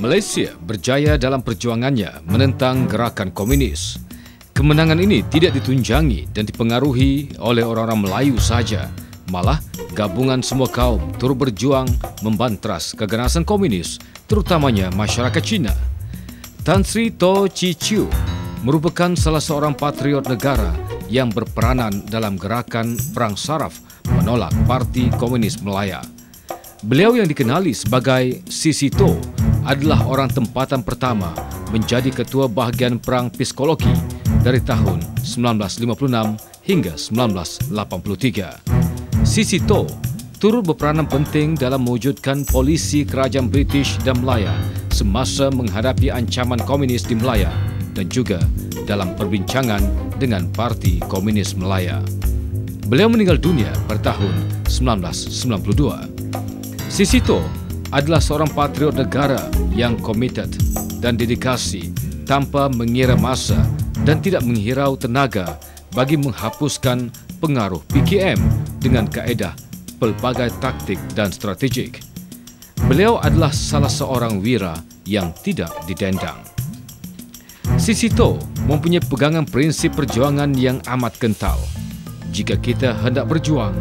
Malaysia berjaya dalam perjuangannya menentang gerakan komunis. Kemenangan ini tidak ditunjangi dan dipengaruhi oleh orang-orang Melayu sahaja. Malah, gabungan semua kaum turut berjuang membantras keganasan komunis, terutamanya masyarakat Cina. Tan Sri Toh Chi Chiu merupakan salah seorang patriot negara yang berperanan dalam gerakan Perang Saraf menolak Parti Komunis Melaya. Beliau yang dikenali sebagai Sisi Toh adalah orang tempatan pertama menjadi ketua bahagian Perang Psikologi dari tahun 1956 hingga 1983. Sisi Toh turut berperanan penting dalam mewujudkan polisi kerajaan British dan Melaya semasa menghadapi ancaman komunis di Melaya dan juga dalam perbincangan dengan Parti Komunis Melaya. Beliau meninggal dunia pada tahun 1992. Sisi Toh adalah seorang patriot negara yang komited dan dedikasi tanpa mengira masa dan tidak menghirau tenaga bagi menghapuskan pengaruh PKM dengan kaedah pelbagai taktik dan strategik. Beliau adalah salah seorang wira yang tidak didendang. Sisi Toh mempunyai pegangan prinsip perjuangan yang amat kental. Jika kita hendak berjuang,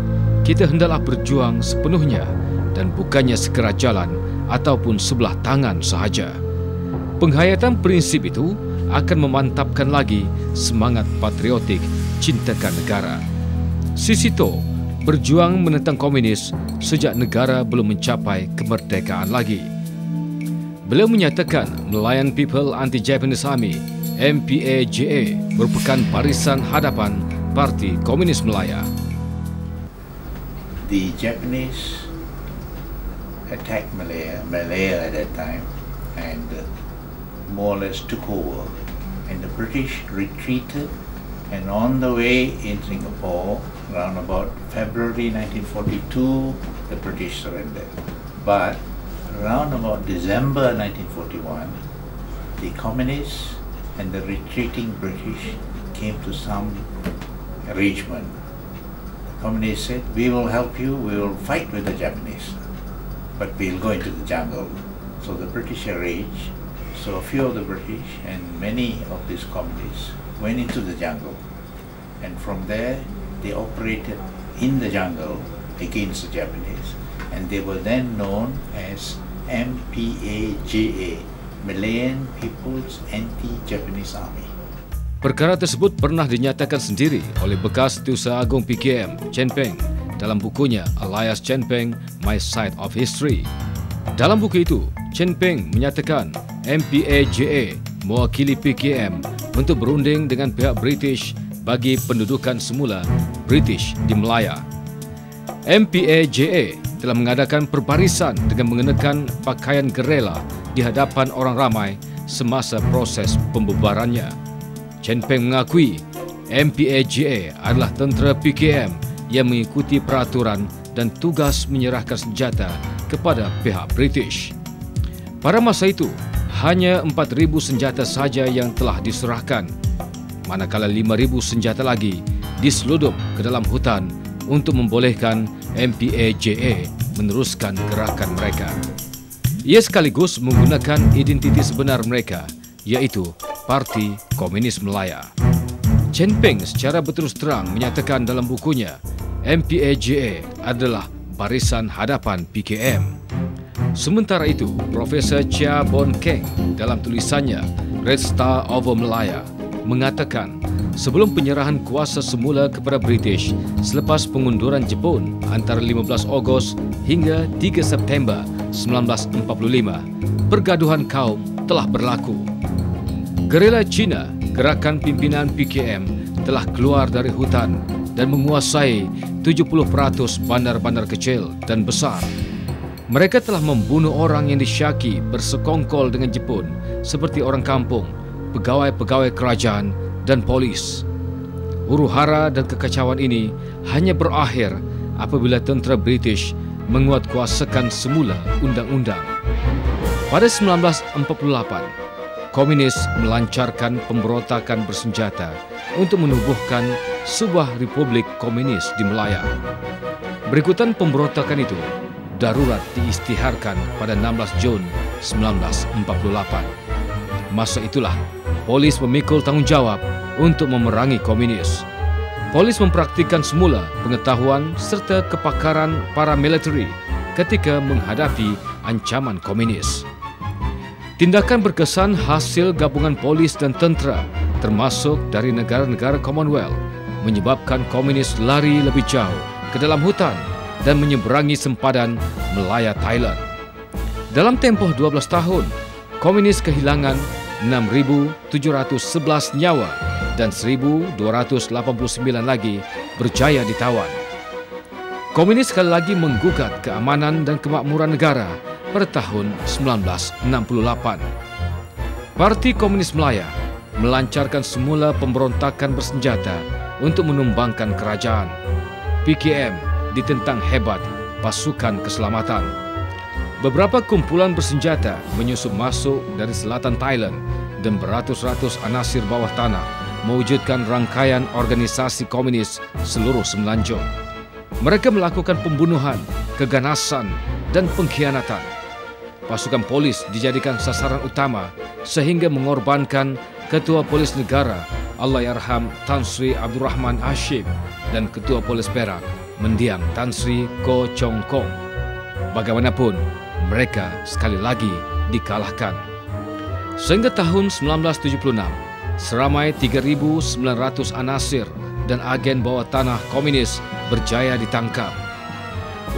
kita hendaklah berjuang sepenuhnya dan bukannya sekerat jalan ataupun sebelah tangan sahaja. Penghayatan prinsip itu akan memantapkan lagi semangat patriotik cintakan negara. Sisi Toh berjuang menentang komunis sejak negara belum mencapai kemerdekaan lagi. Beliau menyatakan Malayan People Anti-Japanese Army MPAJA merupakan barisan hadapan Parti Komunis Melaya. The Japanese attacked Malaya at that time and more or less took over, and the British retreated, and on the way in Singapore around about February 1942 the British surrendered. But around about December 1941 the communists and the retreating British came to some arrangement. The communists said, "We will help you, we will fight with the Japanese, but we'll go into the jungle." So the British arranged. So a few of the British and many of these communists went into the jungle, and from there they operated in the jungle against the Japanese, and they were then known as MPAJA, Malayan People's Anti-Japanese Army. Perkara tersebut pernah dinyatakan sendiri oleh bekas Setiausaha Agung PKM, Chen Peng, dalam bukunya Alias Chen Peng, My Side of History. Dalam buku itu, Chen Peng menyatakan MPAJA mewakili PKM untuk berunding dengan pihak British bagi pendudukan semula British di Melaya. MPAJA telah mengadakan perbarisan dengan mengenakan pakaian gerela di hadapan orang ramai semasa proses pembubarannya. Chen Peng mengakui MPAJA adalah tentera PKM yang mengikuti peraturan dan tugas menyerahkan senjata kepada pihak British. Pada masa itu, hanya 4,000 senjata saja yang telah diserahkan, manakala 5,000 senjata lagi diseludup ke dalam hutan untuk membolehkan MPAJA meneruskan gerakan mereka. Ia sekaligus menggunakan identiti sebenar mereka, iaitu Parti Komunis Melaya. Chen Peng secara berterus terang menyatakan dalam bukunya, MPAJA adalah barisan hadapan PKM. Sementara itu, Profesor Chia Bon Keng dalam tulisannya Red Star over Malaya mengatakan sebelum penyerahan kuasa semula kepada British selepas pengunduran Jepun antara 15 Ogos hingga 3 September 1945, pergaduhan kaum telah berlaku. Gerila Cina, gerakan pimpinan PKM, telah keluar dari hutan dan menguasai 70% bandar-bandar kecil dan besar. Mereka telah membunuh orang yang disyaki bersekongkol dengan Jepun seperti orang kampung, pegawai-pegawai kerajaan dan polis. Huru-hara dan kekacauan ini hanya berakhir apabila tentera British menguatkuasakan semula undang-undang. Pada 1948, komunis melancarkan pemberontakan bersenjata untuk menubuhkan sebuah republik komunis di Melaya. Berikutan pemberontakan itu, darurat diisytiharkan pada 16 Jun 1948. Masa itulah, polis memikul tanggungjawab untuk memerangi komunis. Polis mempraktikkan semula pengetahuan serta kepakaran paramiliteri ketika menghadapi ancaman komunis. Tindakan berkesan hasil gabungan polis dan tentera termasuk dari negara-negara Commonwealth menyebabkan komunis lari lebih jauh ke dalam hutan dan menyeberangi sempadan Melaya Thailand. Dalam tempoh 12 tahun, komunis kehilangan 6,711 nyawa dan 1,289 lagi berjaya ditawan. Komunis sekali lagi menggugat keamanan dan kemakmuran negara pada tahun 1968. Parti Komunis Melaya melancarkan semula pemberontakan bersenjata untuk menumbangkan kerajaan. PKM ditentang hebat pasukan keselamatan. Beberapa kumpulan bersenjata menyusup masuk dari selatan Thailand dan beratus-ratus anasir bawah tanah mewujudkan rangkaian organisasi komunis seluruh Semenanjung. Mereka melakukan pembunuhan, keganasan dan pengkhianatan. Pasukan polis dijadikan sasaran utama sehingga mengorbankan Ketua Polis Negara Allahyarham Tan Sri Abdul Rahman Hashim dan Ketua Polis Perak Mendiang Tan Sri Ko Chong Kong. Bagaimanapun, mereka sekali lagi dikalahkan. Sehingga tahun 1976, seramai 3.900 anasir dan agen bawah tanah komunis berjaya ditangkap.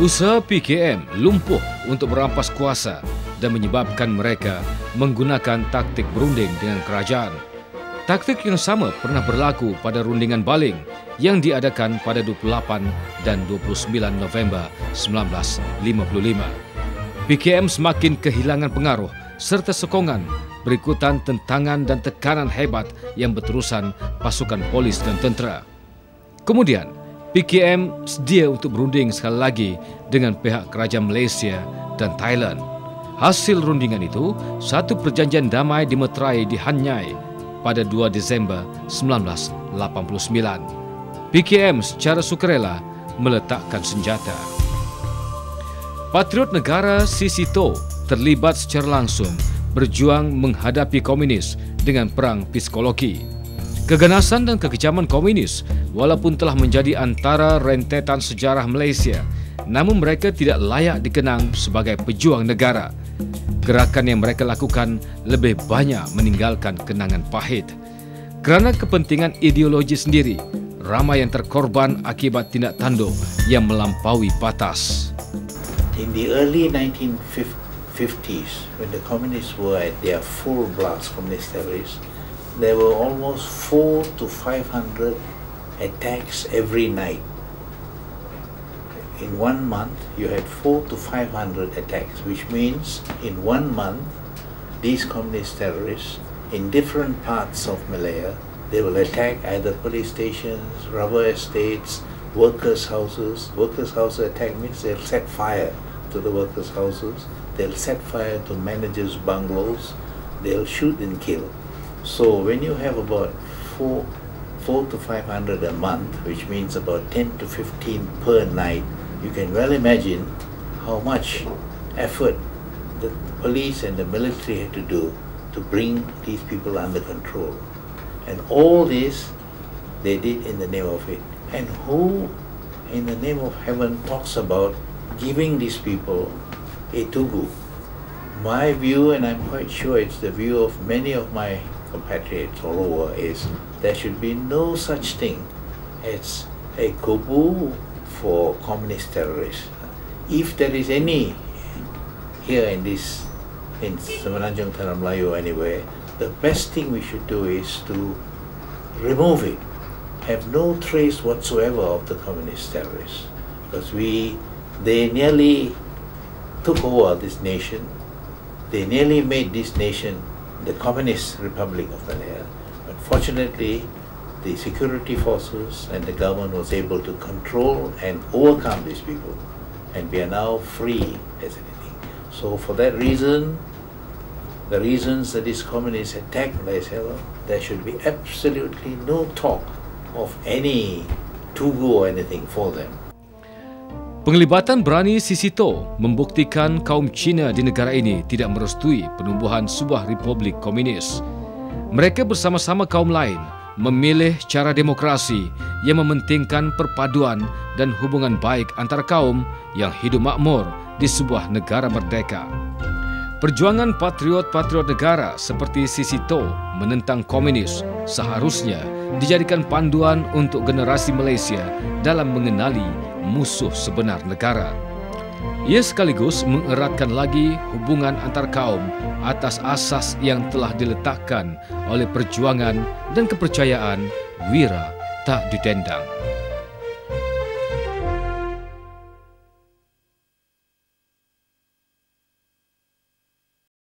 Usaha PKM lumpuh untuk merampas kuasa dan menyebabkan mereka menggunakan taktik berunding dengan kerajaan. Taktik yang sama pernah berlaku pada rundingan baling yang diadakan pada 28 dan 29 November 1955. PKM semakin kehilangan pengaruh serta sokongan berikutan tentangan dan tekanan hebat yang berterusan pasukan polis dan tentera. Kemudian, PKM sedia untuk berunding sekali lagi dengan pihak kerajaan Malaysia dan Thailand. Hasil rundingan itu, satu perjanjian damai dimeterai di Hanyai pada 2 Disember 1989. PKM secara sukarela meletakkan senjata. Patriot negara Sisito terlibat secara langsung berjuang menghadapi komunis dengan perang psikologi. Keganasan dan kekejaman komunis walaupun telah menjadi antara rentetan sejarah Malaysia, namun mereka tidak layak dikenang sebagai pejuang negara. Gerakan yang mereka lakukan lebih banyak meninggalkan kenangan pahit. Kerana kepentingan ideologi sendiri, ramai yang terkorban akibat tindak tanduk yang melampaui batas. In the early 1950s, when the communists were at their full blast, communist terrorists, there were almost 400 to 500 attacks every night. In 1 month, you had 400 to 500 attacks, which means in 1 month, these communist terrorists in different parts of Malaya, they will attack either police stations, rubber estates, workers' houses. Workers' house attack means they'll set fire to the workers' houses, they'll set fire to managers' bungalows, they'll shoot and kill. So when you have about 400 to 500 a month, which means about 10 to 15 per night, you can well imagine how much effort the police and the military had to do to bring these people under control. And all this they did in the name of it. And who in the name of heaven talks about giving these people a tugu? My view, and I'm quite sure it's the view of many of my compatriots all over, is there should be no such thing as a kubu for communist terrorists. If there is any here in Semenanjung Tanah Melayu anywhere, the best thing we should do is to remove it, have no trace whatsoever of the communist terrorists, because they nearly took over this nation. They nearly made this nation the Communist Republic of Malaya. But fortunately, the security forces and the government was able to control and overcome these people, and we are now free as anything. So for that reason, the reasons that these communists attacked Malaysia, there should be absolutely no talk of any tugu or anything for them. Penglibatan berani Sisito membuktikan kaum Cina di negara ini tidak merestui penumbuhan sebuah republik komunis. Mereka bersama-sama kaum lain memilih cara demokrasi yang mementingkan perpaduan dan hubungan baik antara kaum yang hidup makmur di sebuah negara merdeka. Perjuangan patriot-patriot negara seperti Sisito menentang komunis seharusnya dijadikan panduan untuk generasi Malaysia dalam mengenali musuh sebenar negara. Ia sekaligus mengeratkan lagi hubungan antar kaum atas asas yang telah diletakkan oleh perjuangan dan kepercayaan wira tak ditendang.